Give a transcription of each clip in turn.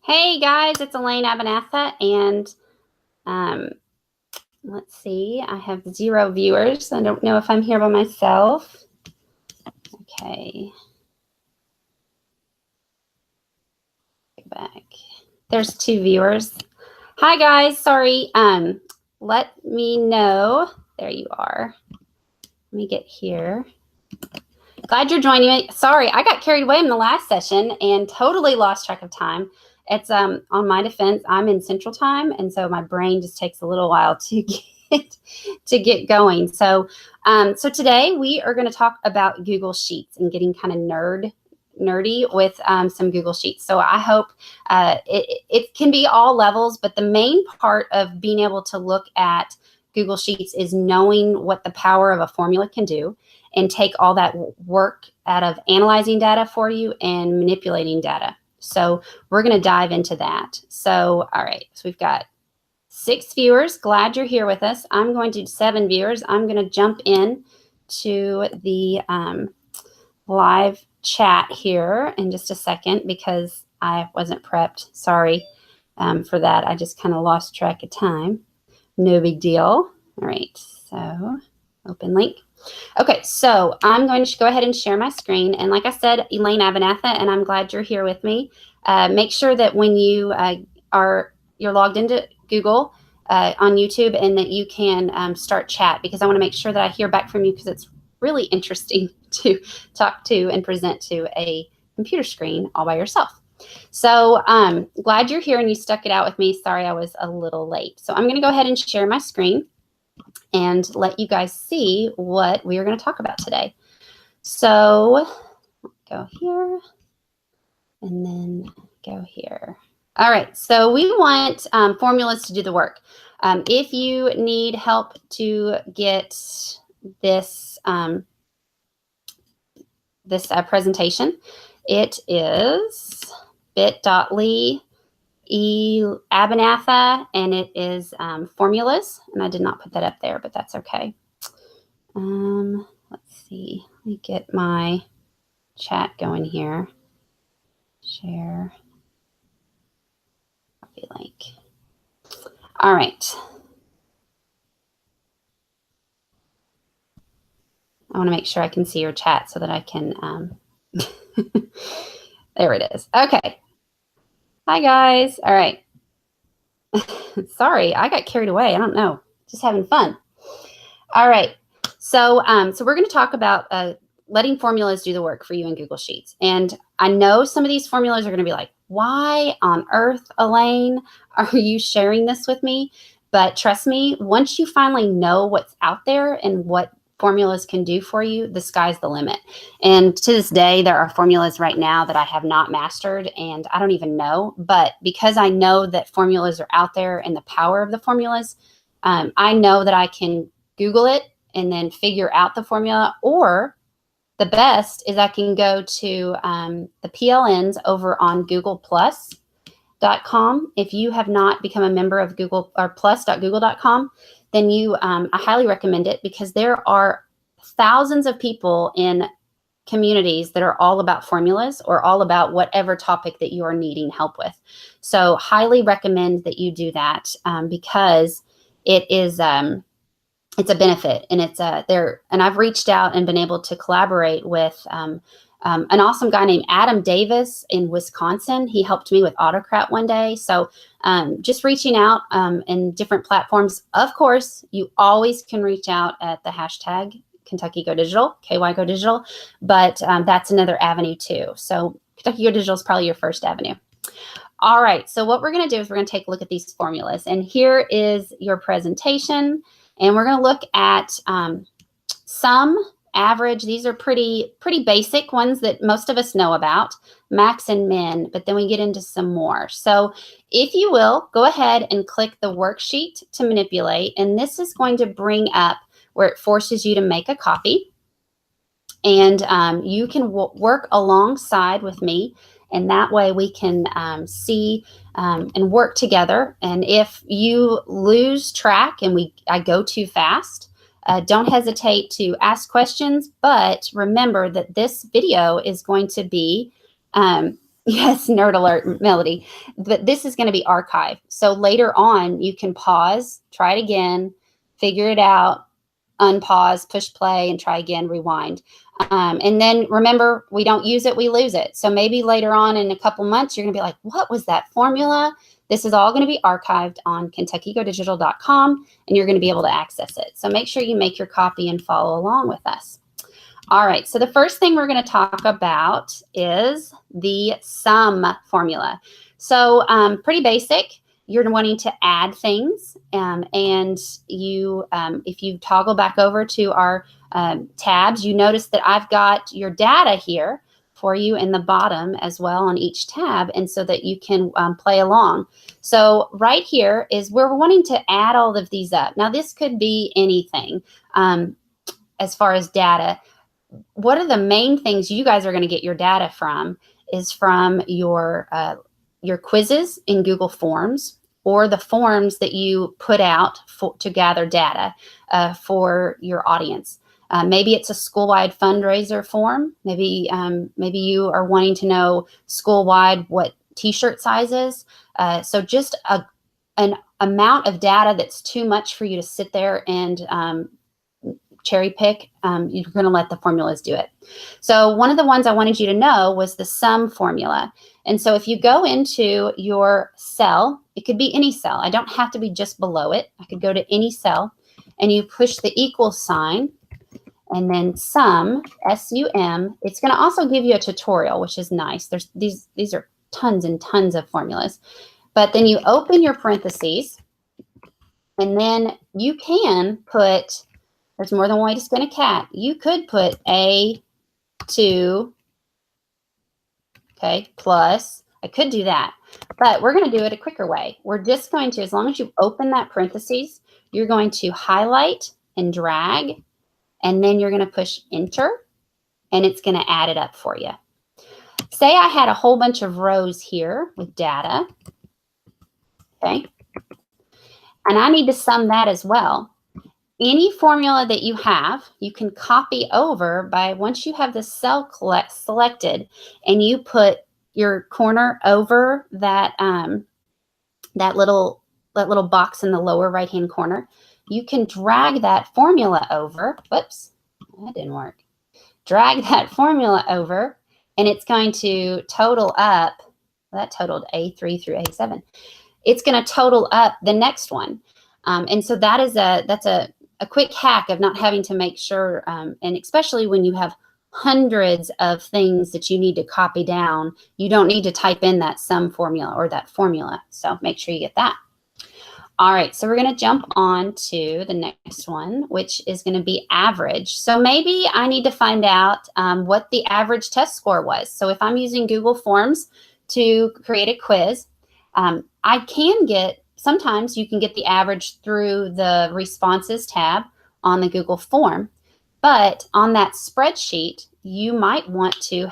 Hey guys, it's Elaine Abanatha, and let's see, I have 0 viewers. I don't know if I'm here by myself. Okay. Go back. There's 2 viewers. Hi guys, sorry. Let me know. There you are. Let me get here. Glad you're joining me. Sorry, I got carried away in the last session and totally lost track of time. It's on my defense, I'm in Central Time, and so my brain just takes a little while to get going. So today we are going to talk about Google Sheets and getting kind of nerdy with some Google Sheets. So I hope it can be all levels, but the main part of being able to look at Google Sheets is knowing what the power of a formula can do and take all that work out of analyzing data for you and manipulating data. So we're going to dive into that. So, all right, so we've got 6 viewers. Glad you're here with us. I'm going to 7 viewers. I'm going to jump in to the live chat here in just a second because I wasn't prepped. Sorry for that. I just kind of lost track of time. No big deal. All right, so open link. Okay, so I'm going to go ahead and share my screen. And like I said, Elaine Abanatha, and I'm glad you're here with me. Make sure that when you're logged into Google on YouTube and that you can start chat, because I want to make sure that I hear back from you, because it's really interesting to talk to and present to a computer screen all by yourself. So glad you're here and you stuck it out with me. Sorry I was a little late. So I'm going to go ahead and share my screen and let you guys see what we are going to talk about today. So go here and then go here. All right, so we want formulas to do the work. If you need help to get this presentation, it is bit.ly Abanatha, and it is formulas, and I did not put that up there, but that's okay. Let's see, let me get my chat going here. Share, copy link. All right. I want to make sure I can see your chat so that I can, there it is. Okay. Hi guys. All right. Sorry, I got carried away. I don't know. Just having fun. All right. So we're going to talk about letting formulas do the work for you in Google Sheets. And I know some of these formulas are going to be like, why on earth, Elaine, are you sharing this with me? But trust me, once you finally know what's out there and what formulas can do for you, the sky's the limit. And to this day, there are formulas right now that I have not mastered and I don't even know. But because I know that formulas are out there and the power of the formulas, I know that I can Google it and then figure out the formula, or the best is I can go to the PLNs over on googleplus.com. If you have not become a member of Google or plus.google.com, then I highly recommend it, because there are thousands of people in communities that are all about formulas or all about whatever topic that you are needing help with. So highly recommend that you do that because it is it's a benefit, and it's there. And I've reached out and been able to collaborate with an awesome guy named Adam Davis in Wisconsin. He helped me with Autocrat one day. So just reaching out in different platforms. Of course, you always can reach out at the hashtag Kentucky Go Digital, KY Go Digital, but that's another avenue too. So Kentucky Go Digital is probably your first avenue. All right, so what we're going to do is we're going to take a look at these formulas. And here is your presentation. And we're going to look at sum, average. These are pretty basic ones that most of us know about, max and min, but then we get into some more. So if you will, go ahead and click the worksheet to manipulate. And this is going to bring up where it forces you to make a copy. And you can work alongside with me. And that way we can see and work together. And if you lose track and I go too fast, don't hesitate to ask questions. But remember that this video is going to be Yes, nerd alert, Melody. But this is going to be archived. So later on, you can pause, try it again, figure it out, unpause, push play, and try again, rewind. And then remember, we don't use it, we lose it. So maybe later on in a couple months, you're going to be like, what was that formula? This is all going to be archived on KentuckyGoDigital.com, and you're going to be able to access it. So make sure you make your copy and follow along with us. All right, so the first thing we're going to talk about is the sum formula. So pretty basic. You're wanting to add things, and you, if you toggle back over to our tabs, you notice that I've got your data here for you in the bottom as well on each tab, and so that you can play along. So right here is where we're wanting to add all of these up. Now this could be anything as far as data. What are the main things you guys are going to get your data from is from your quizzes in Google Forms, or the forms that you put out to gather data for your audience. Maybe it's a school-wide fundraiser form. Maybe you are wanting to know school-wide what t-shirt sizes. So just an amount of data that's too much for you to sit there and cherry pick. You're going to let the formulas do it. So one of the ones I wanted you to know was the sum formula. And so if you go into your cell, it could be any cell. I don't have to be just below it. I could go to any cell, and you push the equal sign and then sum, S-U-M. It's going to also give you a tutorial, which is nice. There's these are tons and tons of formulas. But then you open your parentheses, and then you can put, there's more than one way to spin a cat. You could put A2, okay, plus. I could do that, but we're going to do it a quicker way. We're just going to, as long as you open that parentheses, you're going to highlight and drag, and then you're going to push enter, and it's going to add it up for you. Say I had a whole bunch of rows here with data, okay, and I need to sum that as well. Any formula that you have, you can copy over by, once you have the cell selected and you put your corner over that that little box in the lower right hand corner, you can drag that formula over. Whoops, that didn't work. Drag that formula over, and it's going to total up. That totaled A3 through A7. It's going to total up the next one, and so that's a quick hack of not having to make sure, and especially when you have hundreds of things that you need to copy down, you don't need to type in that sum formula or that formula. So make sure you get that. All right, so we're going to jump on to the next one, which is going to be average. So maybe I need to find out what the average test score was. So if I'm using Google Forms to create a quiz, I can get, sometimes you can get the average through the responses tab on the Google form, but on that spreadsheet, you might want to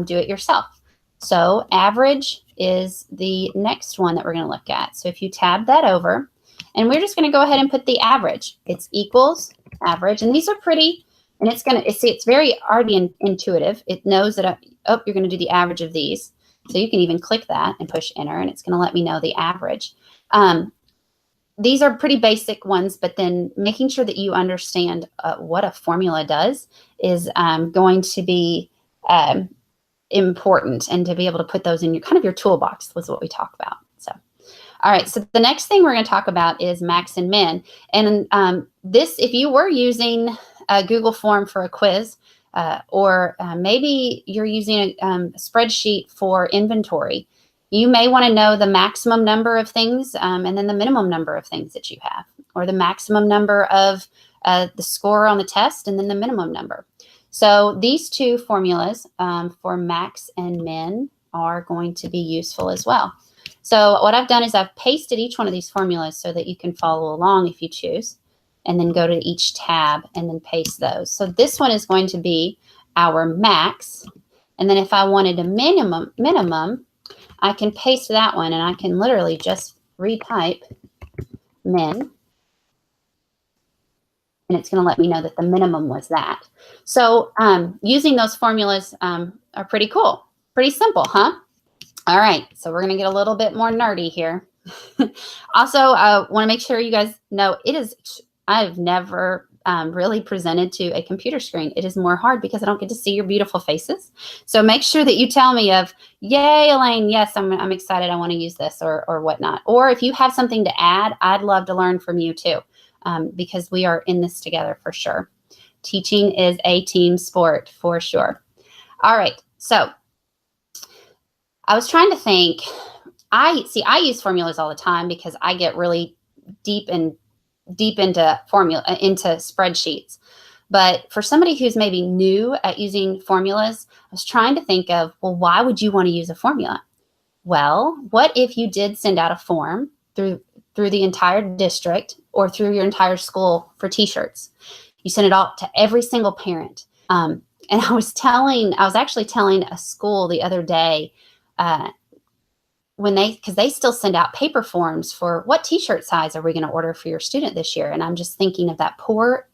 do it yourself. So average is the next one that we're going to look at. So if you tab that over, and we're just going to go ahead and put the average. It's equals average, and these are pretty, and it's going to, see, it's very already intuitive. It knows that, oh, you're going to do the average of these. So you can even click that and push enter, and it's going to let me know the average. These are pretty basic ones, but then making sure that you understand what a formula does is going to be important, and to be able to put those in your kind of your toolbox was what we talk about. So, all right. So the next thing we're going to talk about is max and min. And this, if you were using a Google form for a quiz, or maybe you're using a spreadsheet for inventory, you may want to know the maximum number of things and then the minimum number of things that you have, or the maximum number of the score on the test and then the minimum number. So these two formulas for max and min are going to be useful as well. So what I've done is I've pasted each one of these formulas so that you can follow along if you choose, and then go to each tab and then paste those. So this one is going to be our max. And then if I wanted a minimum, I can paste that one, and I can literally just retype min, and it's going to let me know that the minimum was that. So using those formulas are pretty cool. Pretty simple, huh? All right, so we're going to get a little bit more nerdy here. Also, I want to make sure you guys know I've never really presented to a computer screen. It is more hard because I don't get to see your beautiful faces. So make sure that you tell me of, yay, Elaine, yes, I'm excited. I want to use this or whatnot. Or if you have something to add, I'd love to learn from you too, because we are in this together for sure. Teaching is a team sport for sure. All right, so I was trying to think. I use formulas all the time because I get really deep into spreadsheets. But for somebody who's maybe new at using formulas, I was trying to think of, well, why would you want to use a formula? Well, what if you did send out a form through the entire district or through your entire school for t-shirts? You send it out to every single parent. And I was actually telling a school the other day, because they still send out paper forms for what t-shirt size are we going to order for your student this year. And I'm just thinking of that poor,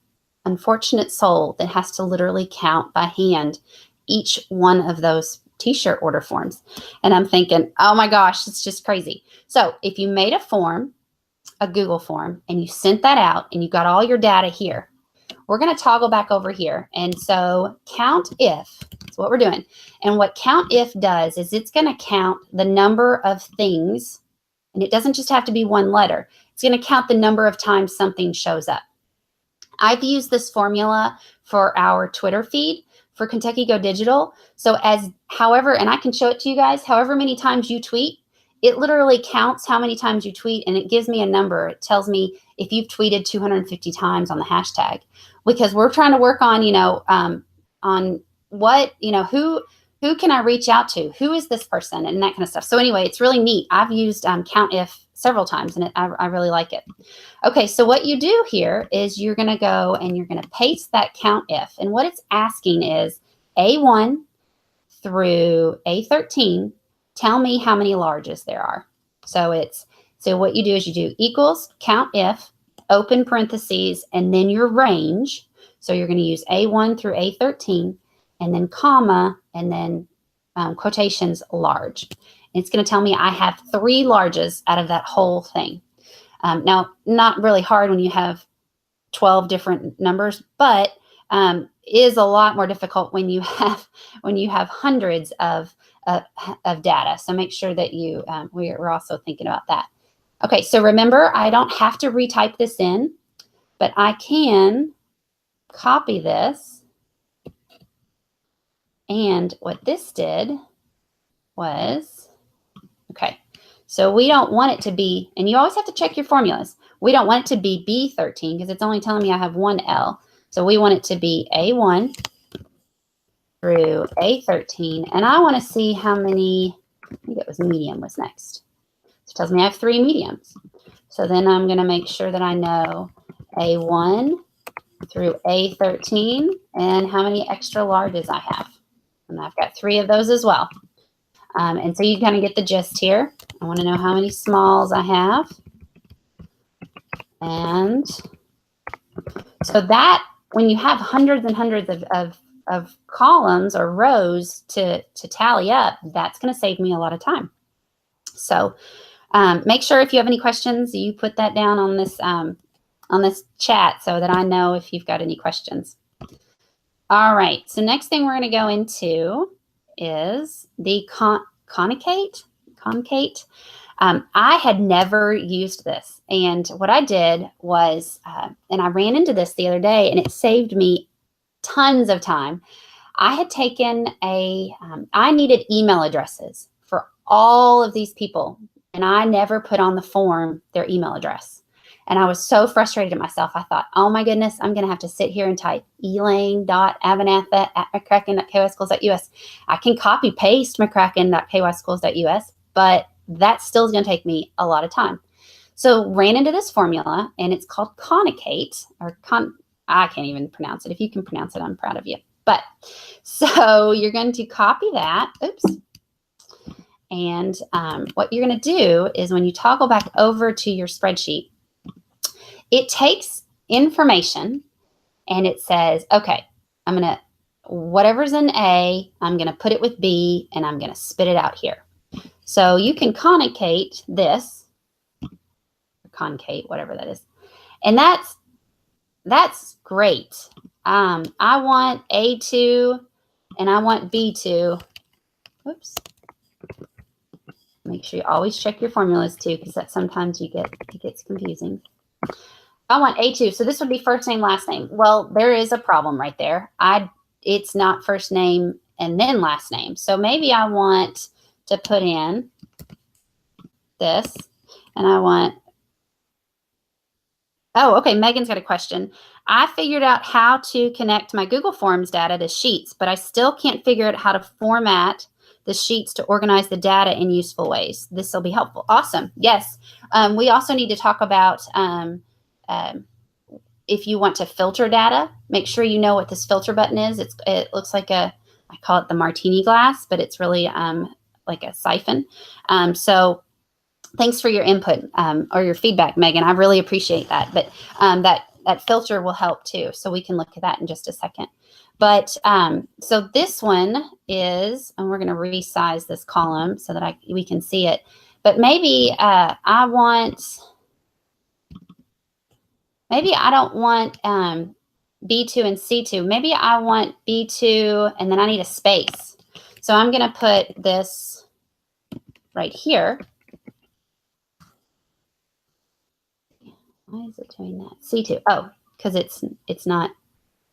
unfortunate soul that has to literally count by hand each one of those t-shirt order forms. And I'm thinking, oh my gosh, it's just crazy. So if you made a form, a Google form, and you sent that out and you got all your data here, we're going to toggle back over here. And so count if, that's what we're doing. And what count if does is it's going to count the number of things, and it doesn't just have to be one letter. It's going to count the number of times something shows up. I've used this formula for our Twitter feed for Kentucky Go Digital. So however, and I can show it to you guys, however many times you tweet, it literally counts how many times you tweet, and it gives me a number. It tells me if you've tweeted 250 times on the hashtag, because we're trying to work on, on what, who can I reach out to? Who is this person? And that kind of stuff. So anyway, it's really neat. I've used count if several times, and I really like it. Okay, so what you do here is you're going to go and you're going to paste that count if. And what it's asking is A1 through A13, tell me how many larges there are. So what you do is you do equals count if, open parentheses, and then your range. So you're going to use A1 through A13, and then comma, and then quotations large. And it's going to tell me I have 3 larges out of that whole thing. Now, not really hard when you have 12 different numbers, but is a lot more difficult when you have hundreds of data. So make sure that we're also thinking about that. Okay, so remember, I don't have to retype this in, but I can copy this. And what this did was, okay, so we don't want it to be, and you always have to check your formulas. We don't want it to be B13 because it's only telling me I have one L. So we want it to be A1 through A13. And I want to see how many, I think it was medium was next. So it tells me I have 3 mediums. So then I'm going to make sure that I know A1 through A13 and how many extra larges I have. And I've got 3 of those as well. And so you kind of get the gist here. I want to know how many smalls I have. And so that, when you have hundreds and hundreds of columns or rows to tally up, that's going to save me a lot of time. So make sure if you have any questions, you put that down on this chat so that I know if you've got any questions. All right, so next thing we're going to go into is the concate. I had never used this, and what I did was, and I ran into this the other day, and it saved me tons of time. I had taken I needed email addresses for all of these people, and I never put on the form their email address. And I was so frustrated at myself. I thought, oh my goodness, I'm going to have to sit here and type elaine.abanatha@mccracken.kyschools.us. I can copy paste mccracken.kyschools.us, but that still is going to take me a lot of time. So ran into this formula, and it's called concate, or I can't even pronounce it. If you can pronounce it, I'm proud of you. But so you're going to copy that. Oops. And what you're going to do is when you toggle back over to your spreadsheet, it takes information and it says, okay, whatever's in A, I'm going to put it with B, and I'm going to spit it out here. So you can concate this, or concate, whatever that is. And that's great. I want A2 and I want B2. Whoops. Make sure you always check your formulas too, because that sometimes it gets confusing. I want A2. So this would be first name, last name. Well, there is a problem right there. It's not first name and then last name. So maybe I want to put in this, and I want, oh, okay, Megan's got a question. I figured out how to connect my Google Forms data to Sheets, but I still can't figure out how to format the Sheets to organize the data in useful ways. This will be helpful. Awesome. Yes. We also need to talk about if you want to filter data, make sure you know what this filter button is. It looks like I call it the martini glass, but it's really like a siphon. So thanks for your input or your feedback, Megan. I really appreciate that. But that filter will help too. So we can look at that in just a second. But so this one is, and we're going to resize this column so that we can see it. But maybe I don't want B2 and C2. Maybe I want B2 and then I need a space. So I'm going to put this right here. Why is it doing that? C2. Oh, because it's not,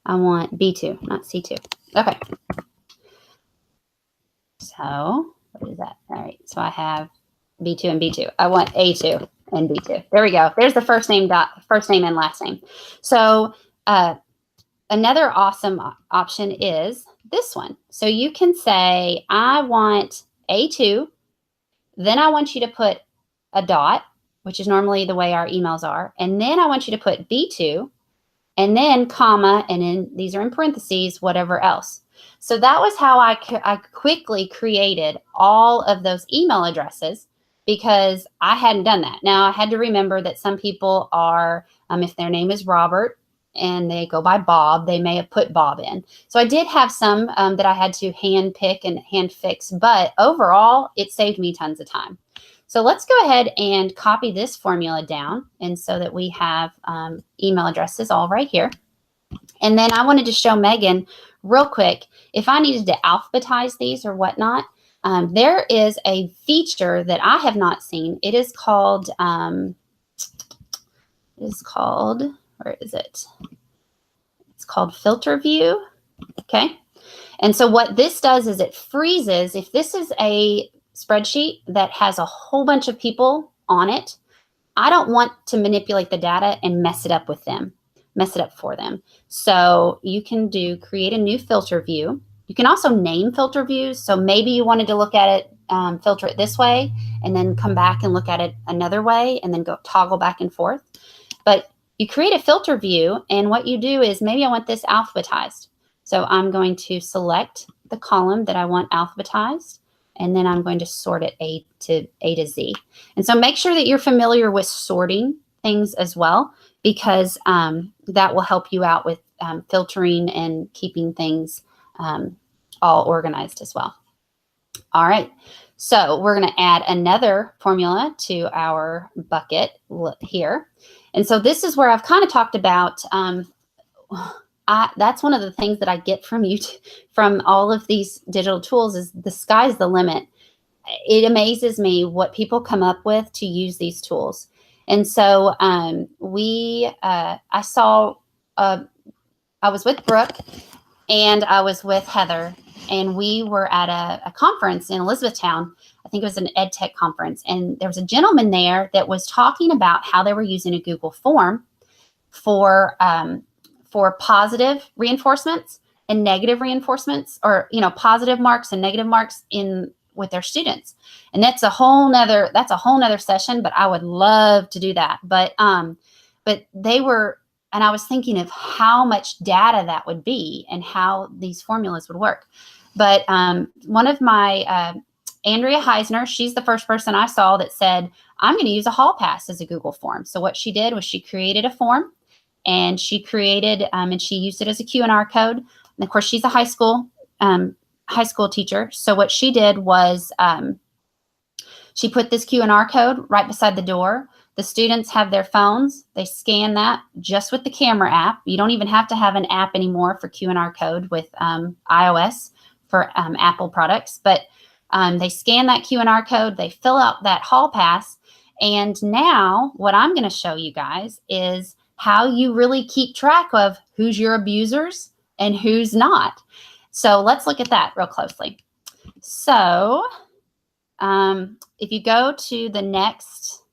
I want B2, not C2. Okay. So what is that? All right. So I have B2 and B2. I want A2 and B2. There we go. There's the first name and last name. So another awesome option is this one. So you can say, I want A2, then I want you to put a dot, which is normally the way our emails are, and then I want you to put B2, and then comma, and then these are in parentheses, whatever else. So that was how I quickly created all of those email addresses, because I hadn't done that. Now I had to remember that some people are, if their name is Robert and they go by Bob, they may have put Bob in. So I did have some that I had to hand pick and hand fix, but overall it saved me tons of time. So let's go ahead and copy this formula down, and so that we have email addresses all right here. And then I wanted to show Megan real quick, if I needed to alphabetize these or whatnot, there is a feature that I have not seen. It is called, where is it? It's called Filter View. Okay. And so what this does is it freezes, if this is a spreadsheet that has a whole bunch of people on it, I don't want to manipulate the data and mess it up for them. So you can create a new filter view. You can also name filter views. So maybe you wanted to look at it, filter it this way, and then come back and look at it another way, and then go toggle back and forth. But you create a filter view, and what you do is, maybe I want this alphabetized. So I'm going to select the column that I want alphabetized, and then I'm going to sort it A to Z. And so make sure that you're familiar with sorting things as well, because that will help you out with filtering and keeping things all organized as well. All right, so we're going to add another formula to our bucket here. And so this is where I've kind of talked about, that's one of the things that I get from from all of these digital tools, is the sky's the limit. It amazes me what people come up with to use these tools. And so I was with Brooke and I was with Heather, and we were at a conference in Elizabethtown. I think it was an ed tech conference. And there was a gentleman there that was talking about how they were using a Google form for positive reinforcements and negative reinforcements, or, positive marks and negative marks with their students. And that's a whole nother session, but I would love to do that. But they were, and I was thinking of how much data that would be and how these formulas would work. But one of my, Andrea Heisner, she's the first person I saw that said, I'm going to use a hall pass as a Google form. So what she did was she created a form, and she created, and she used it as a Q&R code. And of course, she's a high school teacher. So what she did was She put this Q&R code right beside the door. The students have their phones. They scan that just with the camera app. You don't even have to have an app anymore for Q&R code with iOS for Apple products. But they scan that Q&R code. They fill out that hall pass. And now what I'm going to show you guys is how you really keep track of who's your abusers and who's not. So let's look at that real closely. So if you go to the next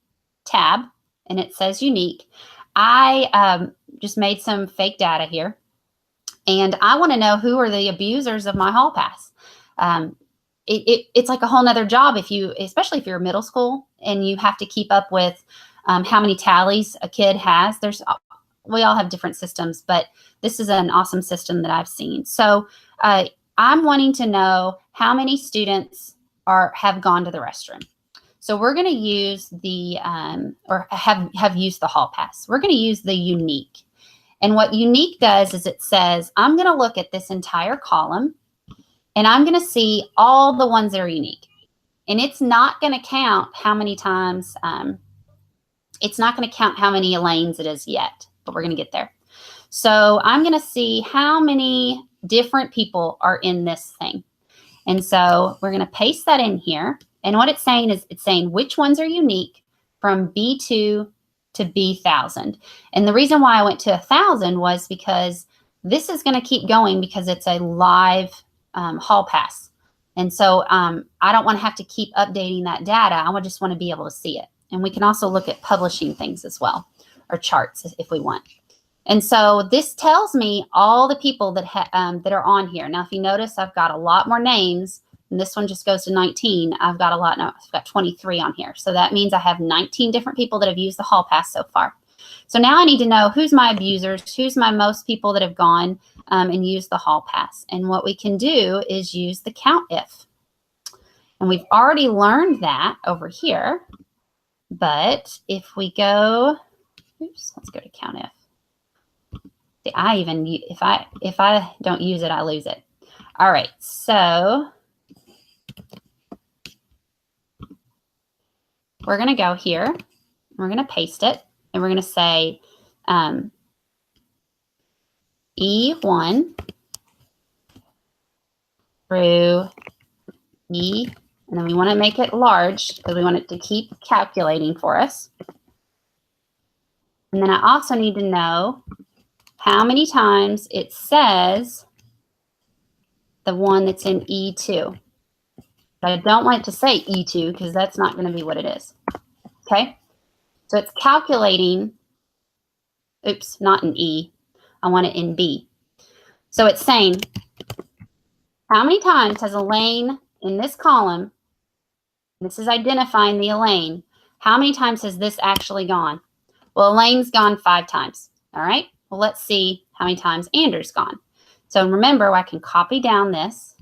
tab and it says unique, I just made some fake data here, and I want to know who are the abusers of my hall pass. It's like a whole nother job especially if you're middle school and you have to keep up with how many tallies a kid has. We all have different systems, but this is an awesome system that I've seen. So I'm wanting to know how many students have gone to the restroom. So we're going to use the or have used the hall pass. We're going to use the unique. And what unique does is it says, I'm going to look at this entire column and I'm going to see all the ones that are unique. And it's not going to count how many times, it's not going to count how many Elaines it is yet, but we're going to get there. So I'm going to see how many different people are in this thing. And so we're going to paste that in here. And what it's saying is it's saying which ones are unique from B2 to B1000. And the reason why I went to 1,000 was because this is going to keep going because it's a live hall pass. And so I don't want to have to keep updating that data. I just want to be able to see it. And we can also look at publishing things as well, or charts if we want. And so this tells me all the people that are on here. Now, if you notice, I've got a lot more names, and this one just goes to 19. I've got 23 on here. So that means I have 19 different people that have used the hall pass so far. So now I need to know who's my abusers, who's my most people that have gone and used the hall pass. And what we can do is use the count if. And we've already learned that over here. But if we go, let's go to count if. If I don't use it, I lose it. All right, so we're going to go here. We're going to paste it, and we're going to say E1 through E, and then we want to make it large because we want it to keep calculating for us. And then I also need to know how many times it says the one that's in E2. But I don't want it to say E2 because that's not going to be what it is. Okay? So it's calculating, oops, not in E. I want it in B. So it's saying, how many times has Elaine in this column, this is identifying the Elaine, how many times has this actually gone? Well, Elaine's gone 5 times. All right? Well, let's see how many times Andrew's gone. So remember, I can copy down this.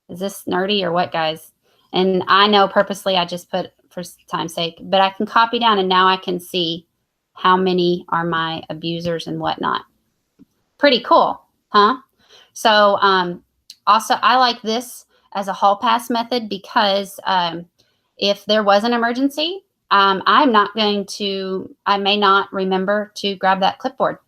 Is this nerdy or what, guys? And I know purposely I just put for time's sake, but I can copy down and now I can see how many are my abusers and whatnot. Pretty cool, huh? So also I like this as a hall pass method because if there was an emergency, I may not remember to grab that clipboard.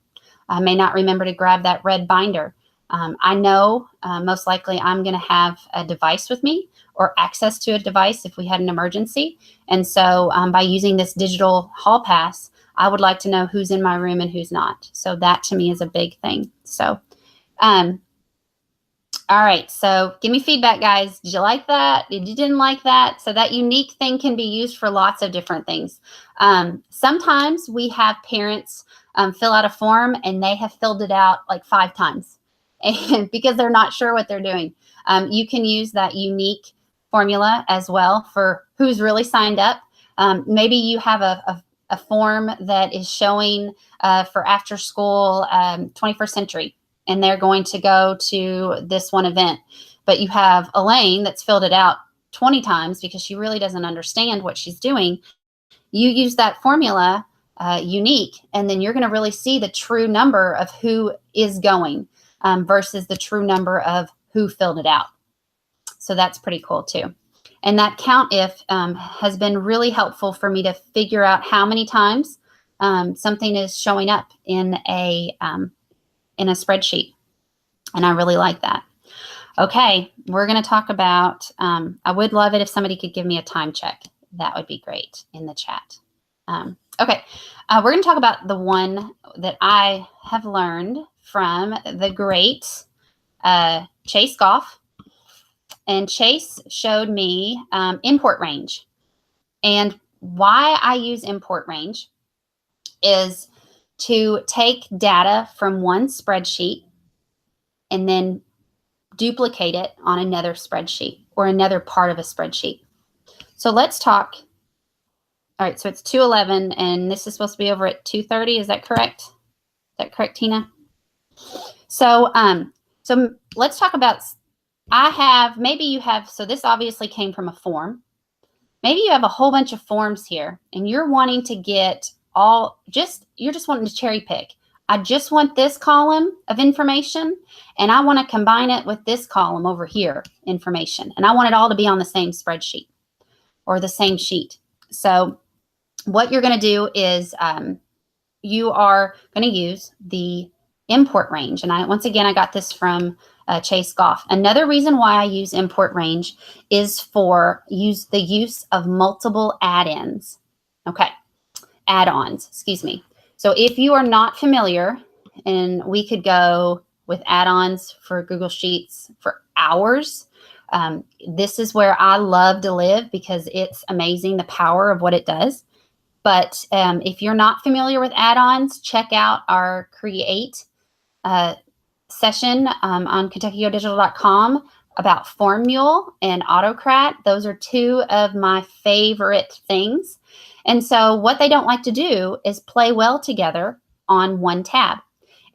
I may not remember to grab that red binder. I know most likely I'm going to have a device with me or access to a device if we had an emergency. And so by using this digital hall pass, I would like to know who's in my room and who's not. So that to me is a big thing. So, all right. So give me feedback, guys. Did you like that? Did you didn't like that? So that unique thing can be used for lots of different things. Sometimes we have parents fill out a form and they have filled it out like 5 times and because they're not sure what they're doing. You can use that unique formula as well for who's really signed up. Maybe you have a form that is showing for after school 21st century, and they're going to go to this one event. But you have Elaine that's filled it out 20 times because she really doesn't understand what she's doing. You use that formula, unique, and then you're going to really see the true number of who is going versus the true number of who filled it out. So that's pretty cool too. And that COUNTIF has been really helpful for me to figure out how many times something is showing up in a spreadsheet. And I really like that. Okay, we're going to talk about, I would love it if somebody could give me a time check. That would be great in the chat. Okay, we're going to talk about the one that I have learned from the great Chase Goff. And Chase showed me import range. And why I use import range is to take data from one spreadsheet and then duplicate it on another spreadsheet or another part of a spreadsheet. So let's talk. All right, so it's 2:11 and this is supposed to be over at 2:30. Is that correct? Is that correct, Tina? So so let's talk about, maybe you have, so this obviously came from a form. Maybe you have a whole bunch of forms here and you're wanting to get you're just wanting to cherry pick. I just want this column of information and I want to combine it with this column over here, information. And I want it all to be on the same spreadsheet or the same sheet. So what you're going to do is you are going to use the import range. And once again, I got this from Chase Goff. Another reason why I use import range is for the use of multiple add-ins. Okay, add-ons, excuse me. So if you are not familiar, and we could go with add-ons for Google Sheets for hours, this is where I love to live because it's amazing the power of what it does. But if you're not familiar with add-ons, check out our Create session on KentuckyGoDigital.com about Formule and Autocrat. Those are two of my favorite things. And so what they don't like to do is play well together on one tab.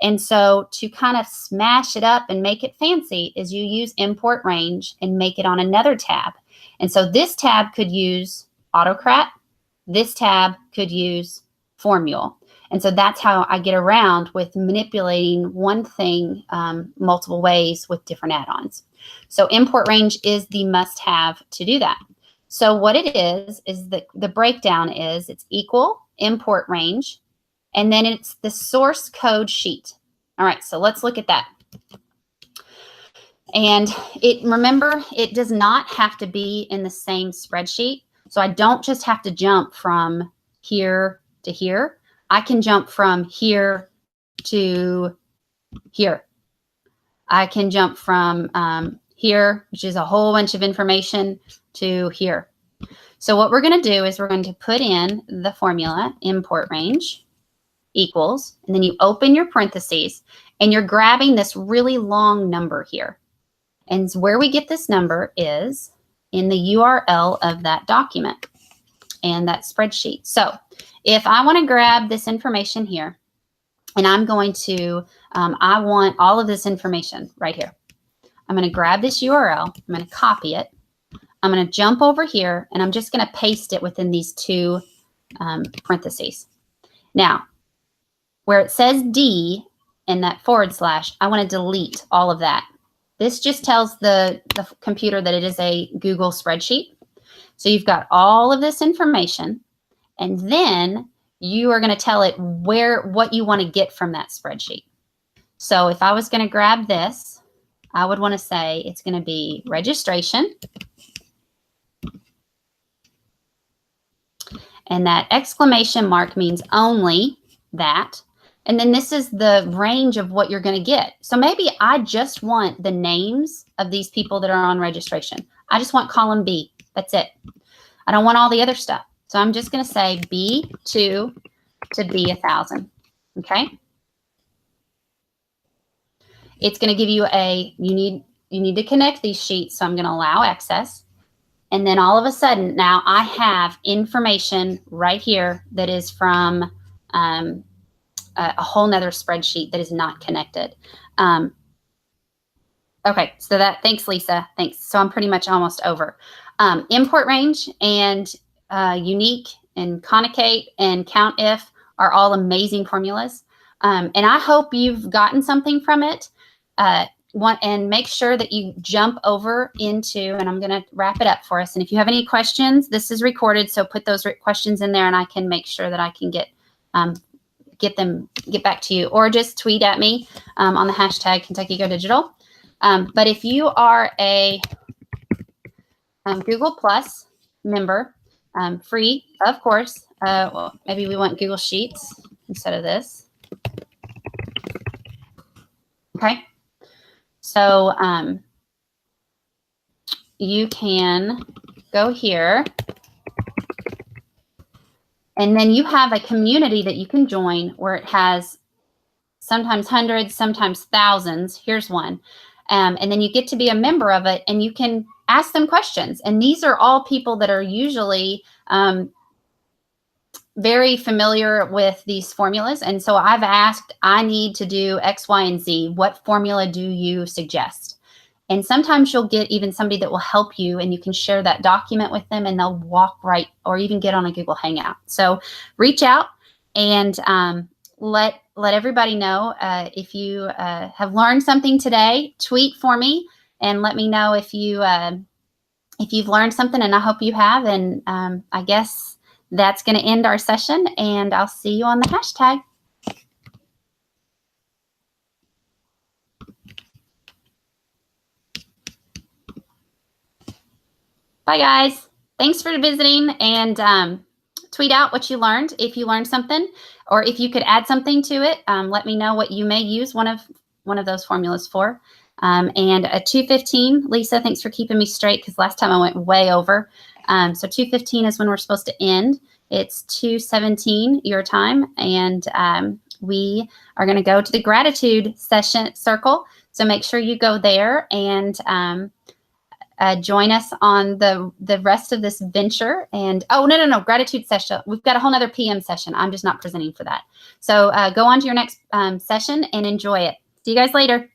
And so to kind of smash it up and make it fancy is you use import range and make it on another tab. And so this tab could use Autocrat. This tab could use Formule. And so that's how I get around with manipulating one thing multiple ways with different add-ons. So import range is the must-have to do that. So what it is the breakdown is it's equal import range, and then it's the source code sheet. All right, so let's look at that. And remember, it does not have to be in the same spreadsheet. So I don't just have to jump from here to here. I can jump from here to here. I can jump from here, which is a whole bunch of information, to here. So what we're going to do is we're going to put in the formula import range equals, and then you open your parentheses and you're grabbing this really long number here. And where we get this number is in the URL of that document and that spreadsheet. So if I want to grab this information here, and I'm going to, I want all of this information right here. I'm going to grab this URL, I'm going to copy it, I'm going to jump over here, and I'm just going to paste it within these two parentheses. Now, where it says D and that /, I want to delete all of that. This just tells the computer that it is a Google spreadsheet. So you've got all of this information, and then you are going to tell it what you want to get from that spreadsheet. So if I was going to grab this, I would want to say it's going to be registration. And that exclamation mark means only that. And then this is the range of what you're going to get. So maybe I just want the names of these people that are on registration. I just want column B. That's it. I don't want all the other stuff. So I'm just going to say B2 to B1000. Okay. It's going to give you you need to connect these sheets. So I'm going to allow access. And then all of a sudden now I have information right here that is from a whole nother spreadsheet that is not connected. Okay, so thanks, Lisa. Thanks. So I'm pretty much almost over. Import range and unique and concatenate and COUNTIF are all amazing formulas. And I hope you've gotten something from it. and make sure that you jump over into, and I'm going to wrap it up for us. And if you have any questions, this is recorded, so put those questions in there, and I can make sure that I can get back to you, or just tweet at me on the hashtag Kentucky Go Digital. But if you are a Google Plus member, free, of course. Well, maybe we want Google Sheets instead of this. Okay. So you can go here, and then you have a community that you can join where it has sometimes hundreds, sometimes thousands. Here's one. And then you get to be a member of it, and you can ask them questions. And these are all people that are usually very familiar with these formulas. And so I've asked, I need to do X, Y, and Z. What formula do you suggest? And sometimes you'll get even somebody that will help you, and you can share that document with them, and they'll walk right, or even get on a Google Hangout. So reach out and let everybody know if you have learned something today. Tweet for me and let me know if you've learned something, and I hope you have. And I guess that's going to end our session, and I'll see you on the hashtag. Bye, guys. Thanks for visiting, and tweet out what you learned if you learned something, or if you could add something to it. Let me know what you may use one of those formulas for. And a 2:15, Lisa, thanks for keeping me straight, because last time I went way over. So 2:15 is when we're supposed to end. It's 2:17 your time, and we are going to go to the gratitude session circle. So make sure you go there and join us on the rest of this venture. And no, gratitude session. We've got a whole nother PM session. I'm just not presenting for that. So go on to your next session and enjoy it. See you guys later.